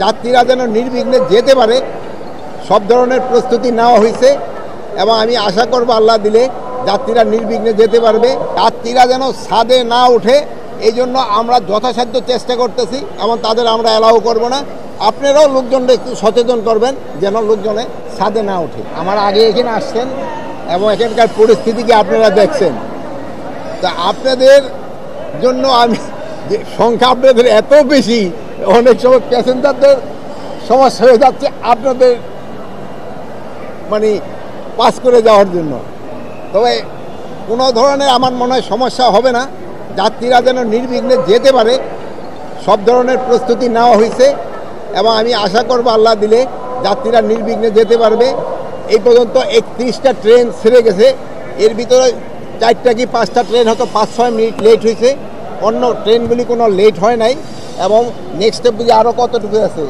যাত্রীরা যেন নির্বিঘ্নে যেতে পারে সব ধরনের প্রস্তুতি নেওয়া হয়েছে এবং আমি আশা করব আল্লাহ দিলে যাত্রীরা নির্বিঘ্নে যেতে পারবে। যাত্রীরা যেন ছাদে না ওঠে এই জন্য আমরা যথাসাধ্য চেষ্টা করতেছি এবং তাদের আমরা অ্যালাউ করব না। আপনারাও লোকজনকে একটু সচেতন করবেন যেন লোকজনে ছাদে না ওঠে। আমার আগে এখানে আসছেন এবং এখানকার পরিস্থিতিকে আপনারা দেখছেন, তা আপনাদের জন্য আমি যে সংখ্যা আপনাদের এত বেশি, অনেক সময় প্যাসেঞ্জারদের সমস্যা হয়ে যাচ্ছে আপনাদের মানে পাস করে যাওয়ার জন্য। তবে কোনো ধরনের আমার মনে হয় সমস্যা হবে না। যাত্রীরা যেন নির্বিঘ্নে যেতে পারে সব ধরনের প্রস্তুতি নেওয়া হয়েছে এবং আমি আশা করব আল্লাহ দিলে যাত্রীরা নির্বিঘ্নে যেতে পারবে। এই পর্যন্ত 31টা ট্রেন ছেড়ে গেছে, এর ভিতরে 4টা কি 5টা ট্রেন হয়তো 5-6 মিনিট লেট হয়েছে, অন্য ট্রেনগুলি কোনো লেট হয় নাই। এবং নেক্সট স্টেপ বুঝে আরও কতটুকু আছে,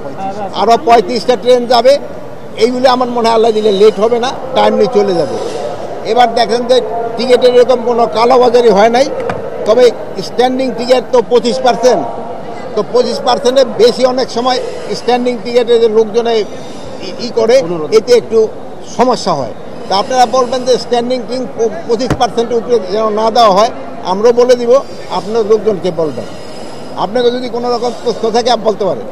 আরও 35টা ট্রেন যাবে। এইগুলি আমার মনে হয় আল্লাহ দিলে লেট হবে না, টাইমলি চলে যাবে। এবার দেখেন যে টিকিটের এরকম কোনো কালোবাজারি হয় নাই, তবে স্ট্যান্ডিং টিকিট তো 25%, তো 25%-এর বেশি অনেক সময় স্ট্যান্ডিং টিকিটের যে লোকজনে করে এতে একটু সমস্যা হয়। তা আপনারা বলবেন যে স্ট্যান্ডিং টিকিট 25%-এর উপরে যেন না দেওয়া হয়, আমরাও বলে দিব, আপনার লোকজনকে বলবেন। আপনাকে যদি কোনো রকম প্রশ্ন থাকে বলতে পারেন।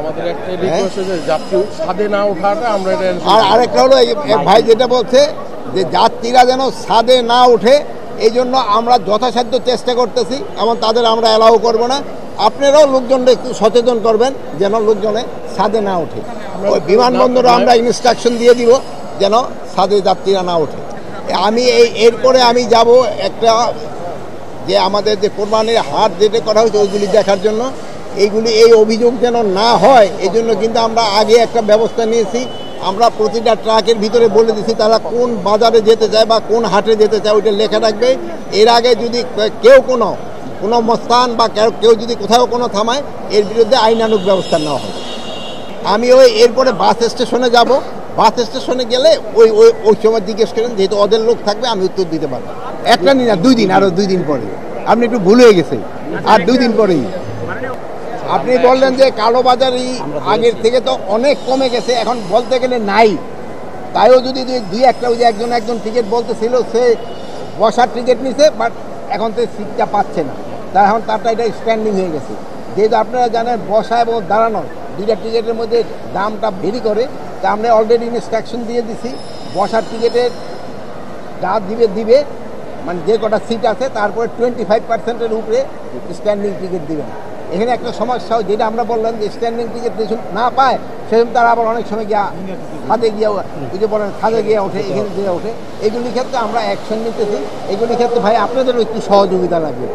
আমাদের একটা রিকোয়েস্ট আছে যাত্রী ছাদে না ওঠাটা আমরা। আর আরেকটা হলো ভাই যেটা বলছে যে যাত্রীরা যেন ছাদে না ওঠে এই জন্য আমরা যথাসাধ্য চেষ্টা করতেছি এবং তাদের আমরা অ্যালাউ করব না। আপনারাও লোকজনকে একটু সচেতন করবেন যেন লোকজনে ছাদে না ওঠে। ওই বিমানবন্দরে আমরা ইনস্ট্রাকশন দিয়ে দিব যেন ছাদে যাত্রীরা না ওঠে। আমি এরপরে আমি যাব একটা যে আমাদের যে কোরবানির হাট যেটা করা হয়েছে ওইগুলি দেখার জন্য। এইগুলি এই অভিযোগ যেন না হয় এই জন্য কিন্তু আমরা আগে একটা ব্যবস্থা নিয়েছি। আমরা প্রতিটা ট্রাকের ভিতরে বলে দিছি তারা কোন বাজারে যেতে চায় বা কোন হাটে যেতে চায় ওইটা লেখা রাখবে। এর আগে যদি কেউ কোনো মস্তান বা কেউ যদি কোথাও কোনো থামায় এর বিরুদ্ধে আইনানুগ ব্যবস্থা নেওয়া হবে। আমি এরপরে বাস স্টেশনে যাব। বাস স্টেশনে গেলে ওই সময় জিজ্ঞেস করেন, যেহেতু ওদের লোক থাকবে আমি উত্তর দিতে পারবো। একটা দিন না 2 দিন, আরও 2 দিন পরে। আপনি একটু ভুল হয়ে গেছে, আর 2 দিন পরেই। আপনি বললেন যে কালোবাজারি আগের থেকে তো অনেক কমে গেছে, এখন বলতে গেলে নাই। তাইও যদি 2-1টা ওই যে একজন টিকিট বলতেছিল সে বসার টিকিট নিছে, বাট এখন তো সিটটা পাচ্ছে না, তার এখন তারটা এটা স্ট্যান্ডিং হয়ে গেছে। যেহেতু আপনারা জানেন বসা এবং দাঁড়ানোর 2টা টিকিটের মধ্যে দামটা ভেরি করে, তা আমরা অলরেডি ইনস্ট্রাকশন দিয়ে দিছি বসার টিকিটের যা দিবে মানে যে কটা সিট আছে তারপরে 25%-এর উপরে স্ট্যান্ডিং টিকিট দিবেন। এখানে একটা সমস্যা যেটা আমরা বললাম যে স্ট্যান্ডিং টিকিট না পায় সেরকম তারা আবার অনেক সময় গিয়া খাদে গিয়ে যদি বলেন খাদে গিয়ে ওঠে, এখানে গিয়ে ওঠে। এগুলির ক্ষেত্রে আমরা অ্যাকশন নিতেছি। এগুলির ক্ষেত্রে ভাই আপনাদেরও একটু সহযোগিতা লাগবে।